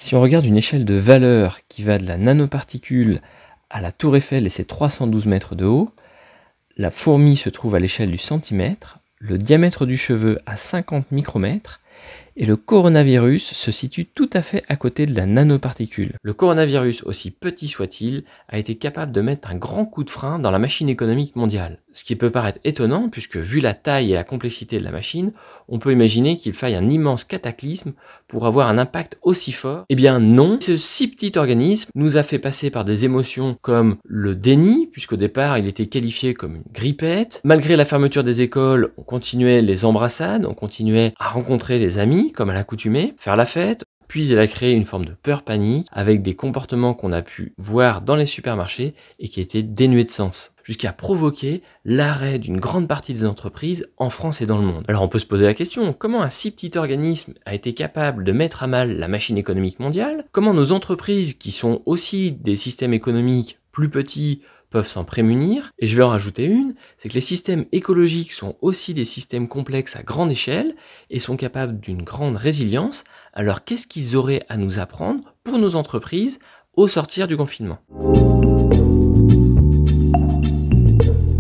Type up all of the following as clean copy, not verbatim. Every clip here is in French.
Si on regarde une échelle de valeur qui va de la nanoparticule à la tour Eiffel et ses 312 mètres de haut, la fourmi se trouve à l'échelle du centimètre, le diamètre du cheveu à 50 micromètres, et le coronavirus se situe tout à fait à côté de la nanoparticule. Le coronavirus, aussi petit soit-il, a été capable de mettre un grand coup de frein dans la machine économique mondiale. Ce qui peut paraître étonnant, puisque vu la taille et la complexité de la machine, on peut imaginer qu'il faille un immense cataclysme pour avoir un impact aussi fort. Eh bien non, ce si petit organisme nous a fait passer par des émotions comme le déni, puisqu'au départ il était qualifié comme une grippette. Malgré la fermeture des écoles, on continuait les embrassades, on continuait à rencontrer les amis, comme à l'accoutumée, faire la fête. Puis elle a créé une forme de peur panique avec des comportements qu'on a pu voir dans les supermarchés et qui étaient dénués de sens, jusqu'à provoquer l'arrêt d'une grande partie des entreprises en France et dans le monde. Alors on peut se poser la question, comment un si petit organisme a été capable de mettre à mal la machine économique mondiale? Comment nos entreprises, qui sont aussi des systèmes économiques plus petits, peuvent s'en prémunir? Et je vais en rajouter une, c'est que les systèmes écologiques sont aussi des systèmes complexes à grande échelle et sont capables d'une grande résilience. Alors qu'est-ce qu'ils auraient à nous apprendre pour nos entreprises au sortir du confinement?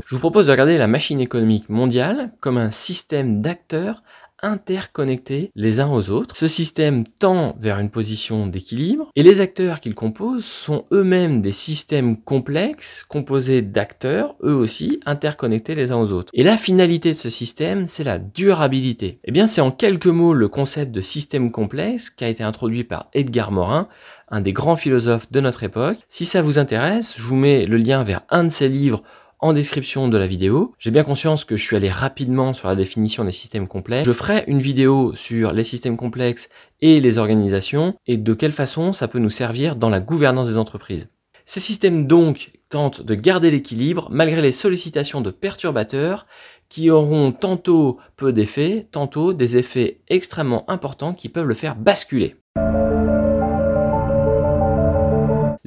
Je vous propose de regarder la machine économique mondiale comme un système d'acteurs interconnectés les uns aux autres. Ce système tend vers une position d'équilibre et les acteurs qu'il compose sont eux-mêmes des systèmes complexes composés d'acteurs, eux aussi, interconnectés les uns aux autres. Et la finalité de ce système, c'est la durabilité. Eh bien, c'est en quelques mots le concept de système complexe qui a été introduit par Edgar Morin, un des grands philosophes de notre époque. Si ça vous intéresse, je vous mets le lien vers un de ses livres en description de la vidéo. J'ai bien conscience que je suis allé rapidement sur la définition des systèmes complexes. Je ferai une vidéo sur les systèmes complexes et les organisations et de quelle façon ça peut nous servir dans la gouvernance des entreprises. Ces systèmes donc tentent de garder l'équilibre malgré les sollicitations de perturbateurs qui auront tantôt peu d'effets, tantôt des effets extrêmement importants qui peuvent le faire basculer.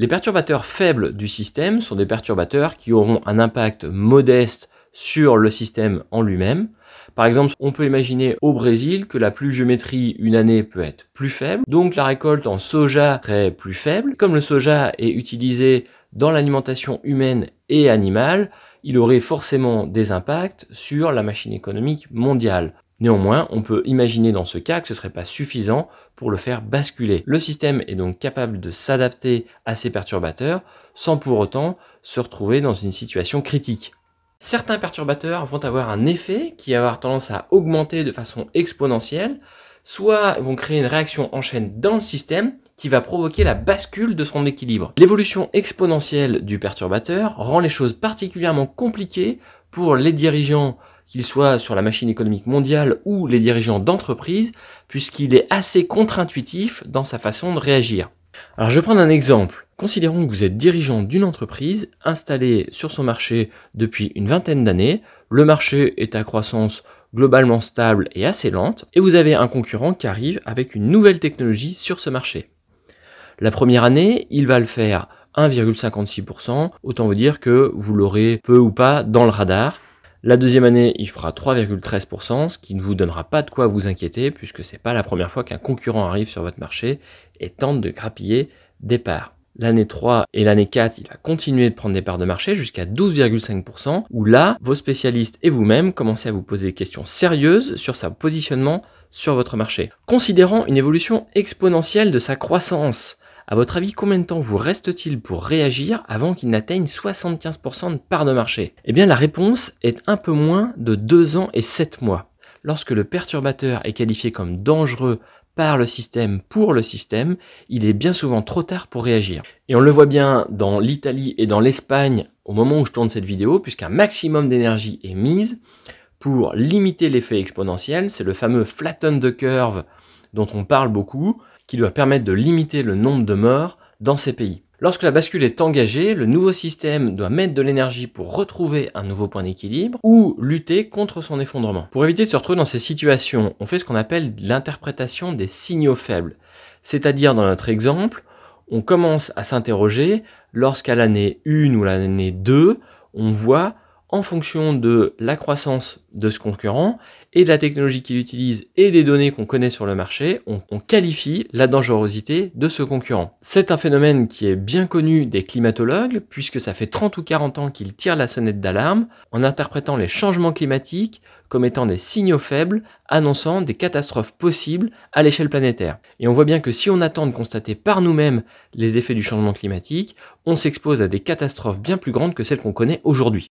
Les perturbateurs faibles du système sont des perturbateurs qui auront un impact modeste sur le système en lui-même. Par exemple, on peut imaginer au Brésil que la pluviométrie une année peut être plus faible, donc la récolte en soja serait plus faible. Comme le soja est utilisé dans l'alimentation humaine et animale, il aurait forcément des impacts sur la machine économique mondiale. Néanmoins, on peut imaginer dans ce cas que ce ne serait pas suffisant pour le faire basculer. Le système est donc capable de s'adapter à ces perturbateurs sans pour autant se retrouver dans une situation critique. Certains perturbateurs vont avoir un effet qui va avoir tendance à augmenter de façon exponentielle, soit vont créer une réaction en chaîne dans le système qui va provoquer la bascule de son équilibre. L'évolution exponentielle du perturbateur rend les choses particulièrement compliquées pour les dirigeants, qu'ils soient sur la machine économique mondiale ou les dirigeants d'entreprise, puisqu'il est assez contre-intuitif dans sa façon de réagir. Alors je vais prendre un exemple. Considérons que vous êtes dirigeant d'une entreprise installée sur son marché depuis une vingtaine d'années. Le marché est à croissance globalement stable et assez lente, et vous avez un concurrent qui arrive avec une nouvelle technologie sur ce marché. La première année, il va le faire 1,56%, autant vous dire que vous l'aurez peu ou pas dans le radar. La deuxième année, il fera 3,13%, ce qui ne vous donnera pas de quoi vous inquiéter, puisque c'est pas la première fois qu'un concurrent arrive sur votre marché et tente de grappiller des parts. L'année 3 et l'année 4, il va continuer de prendre des parts de marché jusqu'à 12,5%, où là, vos spécialistes et vous-même commencez à vous poser des questions sérieuses sur son positionnement sur votre marché. Considérant une évolution exponentielle de sa croissance, à votre avis, combien de temps vous reste-t-il pour réagir avant qu'il n'atteigne 75% de parts de marché? Eh bien, la réponse est un peu moins de 2 ans et 7 mois. Lorsque le perturbateur est qualifié comme dangereux par le système pour le système, il est bien souvent trop tard pour réagir. Et on le voit bien dans l'Italie et dans l'Espagne au moment où je tourne cette vidéo, puisqu'un maximum d'énergie est mise pour limiter l'effet exponentiel. C'est le fameux flatten the curve dont on parle beaucoup, qui doit permettre de limiter le nombre de morts dans ces pays. Lorsque la bascule est engagée, le nouveau système doit mettre de l'énergie pour retrouver un nouveau point d'équilibre ou lutter contre son effondrement. Pour éviter de se retrouver dans ces situations, on fait ce qu'on appelle l'interprétation des signaux faibles. C'est-à-dire, dans notre exemple, on commence à s'interroger lorsqu'à l'année 1 ou l'année 2, on voit en fonction de la croissance de ce concurrent et de la technologie qu'il utilise et des données qu'on connaît sur le marché, on qualifie la dangerosité de ce concurrent. C'est un phénomène qui est bien connu des climatologues, puisque ça fait 30 ou 40 ans qu'ils tirent la sonnette d'alarme en interprétant les changements climatiques comme étant des signaux faibles annonçant des catastrophes possibles à l'échelle planétaire. Et on voit bien que si on attend de constater par nous-mêmes les effets du changement climatique, on s'expose à des catastrophes bien plus grandes que celles qu'on connaît aujourd'hui.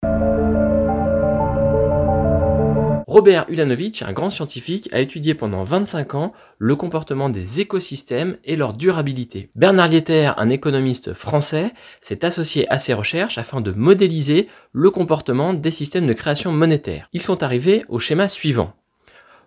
Robert Ulanovich, un grand scientifique, a étudié pendant 25 ans le comportement des écosystèmes et leur durabilité. Bernard Lietaer, un économiste français, s'est associé à ces recherches afin de modéliser le comportement des systèmes de création monétaire. Ils sont arrivés au schéma suivant.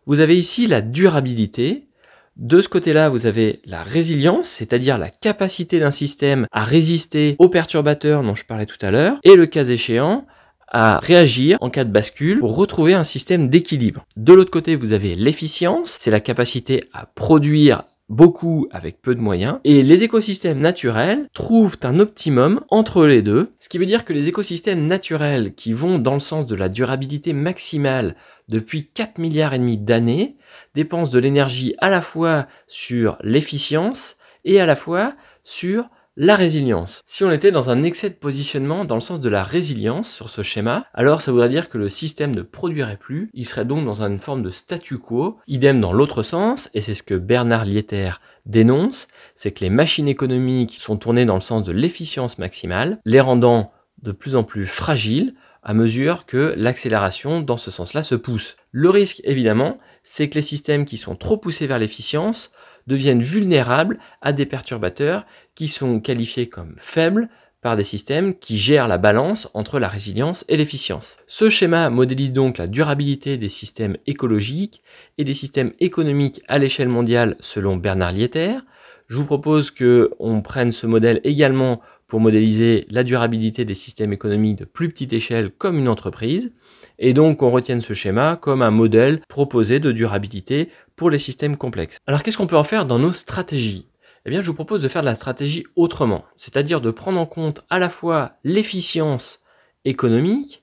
Vous avez ici la durabilité. De ce côté-là, vous avez la résilience, c'est-à-dire la capacité d'un système à résister aux perturbateurs dont je parlais tout à l'heure, et le cas échéant, à réagir en cas de bascule pour retrouver un système d'équilibre. De l'autre côté, vous avez l'efficience, c'est la capacité à produire beaucoup avec peu de moyens, et les écosystèmes naturels trouvent un optimum entre les deux, ce qui veut dire que les écosystèmes naturels qui vont dans le sens de la durabilité maximale depuis 4 milliards et demi d'années dépensent de l'énergie à la fois sur l'efficience et à la fois sur la résilience. Si on était dans un excès de positionnement dans le sens de la résilience sur ce schéma, alors ça voudrait dire que le système ne produirait plus, il serait donc dans une forme de statu quo. Idem dans l'autre sens, et c'est ce que Bernard Lietaer dénonce, c'est que les machines économiques sont tournées dans le sens de l'efficience maximale, les rendant de plus en plus fragiles à mesure que l'accélération dans ce sens-là se pousse. Le risque, évidemment, c'est que les systèmes qui sont trop poussés vers l'efficience deviennent vulnérables à des perturbateurs qui sont qualifiés comme faibles par des systèmes qui gèrent la balance entre la résilience et l'efficience. Ce schéma modélise donc la durabilité des systèmes écologiques et des systèmes économiques à l'échelle mondiale selon Bernard Lietaer. Je vous propose qu'on prenne ce modèle également pour modéliser la durabilité des systèmes économiques de plus petite échelle comme une entreprise, et donc on retienne ce schéma comme un modèle proposé de durabilité pour les systèmes complexes. Alors qu'est-ce qu'on peut en faire dans nos stratégies ? Eh bien je vous propose de faire de la stratégie autrement, c'est-à-dire de prendre en compte à la fois l'efficience économique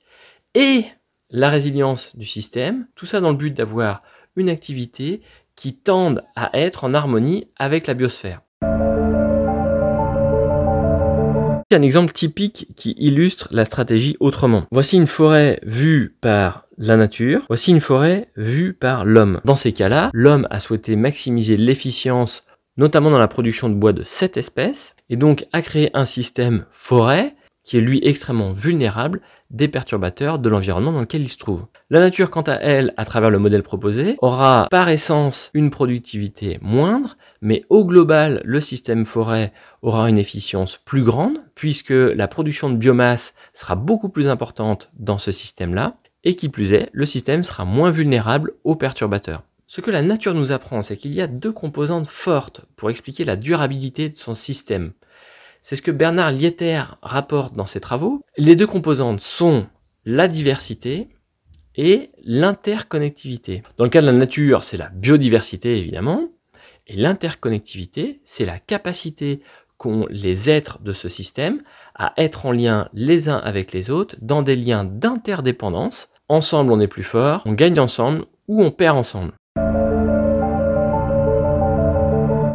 et la résilience du système, tout ça dans le but d'avoir une activité qui tende à être en harmonie avec la biosphère. Un exemple typique qui illustre la stratégie autrement. Voici une forêt vue par la nature, voici une forêt vue par l'homme. Dans ces cas-là, l'homme a souhaité maximiser l'efficience, notamment dans la production de bois de cette espèce, et donc a créé un système forêt qui est lui extrêmement vulnérable des perturbateurs de l'environnement dans lequel il se trouve. La nature, quant à elle, à travers le modèle proposé, aura par essence une productivité moindre, mais au global, le système forêt aura une efficience plus grande, puisque la production de biomasse sera beaucoup plus importante dans ce système-là, et qui plus est, le système sera moins vulnérable aux perturbateurs. Ce que la nature nous apprend, c'est qu'il y a deux composantes fortes pour expliquer la durabilité de son système. C'est ce que Bernard Lietaer rapporte dans ses travaux. Les deux composantes sont la diversité et l'interconnectivité. Dans le cas de la nature, c'est la biodiversité évidemment, et l'interconnectivité, c'est la capacité qu'ont les êtres de ce système à être en lien les uns avec les autres dans des liens d'interdépendance. Ensemble on est plus fort, on gagne ensemble ou on perd ensemble.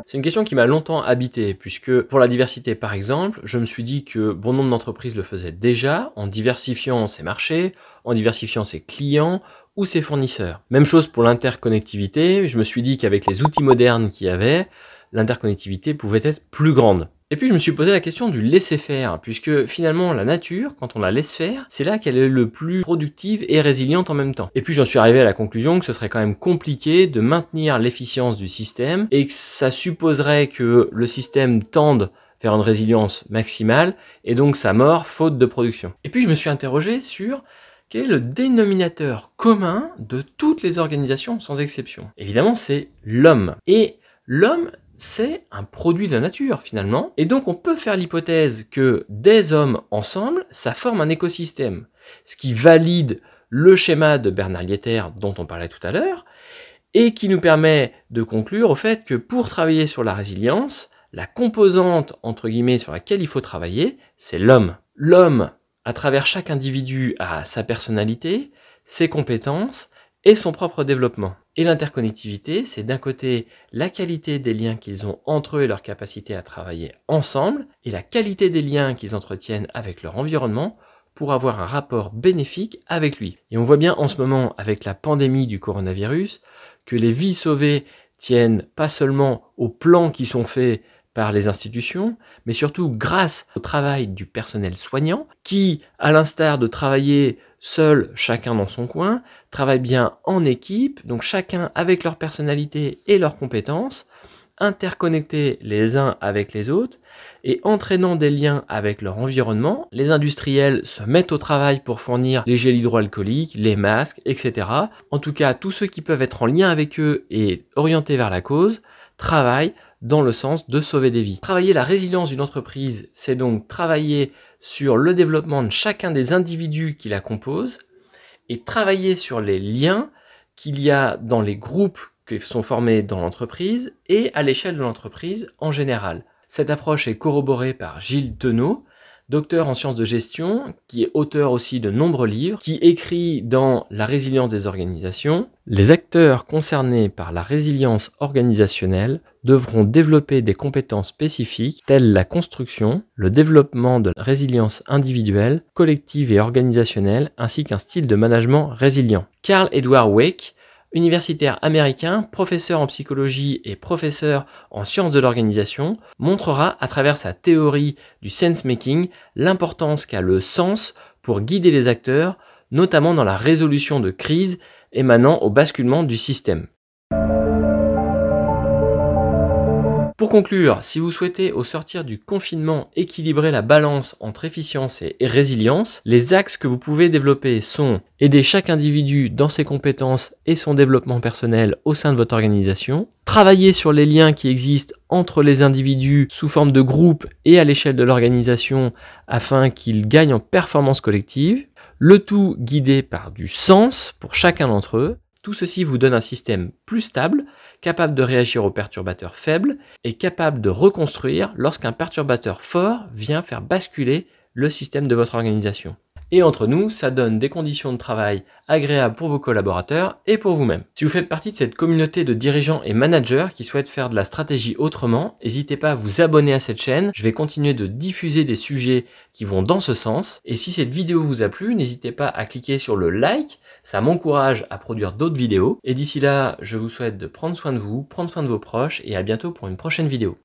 C'est une question qui m'a longtemps habité, puisque pour la diversité par exemple, je me suis dit que bon nombre d'entreprises le faisaient déjà en diversifiant ses marchés, en diversifiant ses clients ou ses fournisseurs. Même chose pour l'interconnectivité, je me suis dit qu'avec les outils modernes qu'il y avait, l'interconnectivité pouvait être plus grande. Et puis je me suis posé la question du laisser faire, puisque finalement la nature, quand on la laisse faire, c'est là qu'elle est le plus productive et résiliente en même temps. Et puis j'en suis arrivé à la conclusion que ce serait quand même compliqué de maintenir l'efficience du système, et que ça supposerait que le système tende vers une résilience maximale, et donc sa mort faute de production. Et puis je me suis interrogé sur quel est le dénominateur commun de toutes les organisations sans exception. Évidemment c'est l'homme. Et l'homme, c'est un produit de la nature finalement, et donc on peut faire l'hypothèse que des hommes ensemble, ça forme un écosystème, ce qui valide le schéma de Bernard Lietaer dont on parlait tout à l'heure, et qui nous permet de conclure au fait que pour travailler sur la résilience, la composante entre guillemets sur laquelle il faut travailler, c'est l'homme. L'homme À travers chaque individu a sa personnalité, ses compétences et son propre développement. Et l'interconnectivité, c'est d'un côté la qualité des liens qu'ils ont entre eux et leur capacité à travailler ensemble, et la qualité des liens qu'ils entretiennent avec leur environnement pour avoir un rapport bénéfique avec lui. Et on voit bien en ce moment, avec la pandémie du coronavirus, que les vies sauvées tiennent pas seulement aux plans qui sont faits par les institutions, mais surtout grâce au travail du personnel soignant, qui, à l'instar de travailler seul, chacun dans son coin, travaille bien en équipe, donc chacun avec leur personnalité et leurs compétences, interconnectés les uns avec les autres, et entraînant des liens avec leur environnement. Les industriels se mettent au travail pour fournir les gels hydroalcooliques, les masques, etc. En tout cas, tous ceux qui peuvent être en lien avec eux et orientés vers la cause, travaillent dans le sens de sauver des vies. Travailler la résilience d'une entreprise, c'est donc travailler sur le développement de chacun des individus qui la composent et travailler sur les liens qu'il y a dans les groupes qui sont formés dans l'entreprise et à l'échelle de l'entreprise en général. Cette approche est corroborée par Gilles Tenot, docteur en sciences de gestion, qui est auteur aussi de nombreux livres, qui écrit dans La résilience des organisations: les acteurs concernés par la résilience organisationnelle devront développer des compétences spécifiques telles la construction, le développement de la résilience individuelle, collective et organisationnelle, ainsi qu'un style de management résilient. Carl Edward Wake, universitaire américain, professeur en psychologie et professeur en sciences de l'organisation, montrera à travers sa théorie du sense-making l'importance qu'a le sens pour guider les acteurs, notamment dans la résolution de crises émanant au basculement du système. Pour conclure, si vous souhaitez au sortir du confinement équilibrer la balance entre efficience et résilience, les axes que vous pouvez développer sont aider chaque individu dans ses compétences et son développement personnel au sein de votre organisation, travailler sur les liens qui existent entre les individus sous forme de groupe et à l'échelle de l'organisation afin qu'ils gagnent en performance collective, le tout guidé par du sens pour chacun d'entre eux. Tout ceci vous donne un système plus stable, capable de réagir aux perturbateurs faibles et capable de reconstruire lorsqu'un perturbateur fort vient faire basculer le système de votre organisation. Et entre nous, ça donne des conditions de travail agréables pour vos collaborateurs et pour vous-même. Si vous faites partie de cette communauté de dirigeants et managers qui souhaitent faire de la stratégie autrement, n'hésitez pas à vous abonner à cette chaîne. Je vais continuer de diffuser des sujets qui vont dans ce sens. Et si cette vidéo vous a plu, n'hésitez pas à cliquer sur le like. Ça m'encourage à produire d'autres vidéos. Et d'ici là, je vous souhaite de prendre soin de vous, prendre soin de vos proches et à bientôt pour une prochaine vidéo.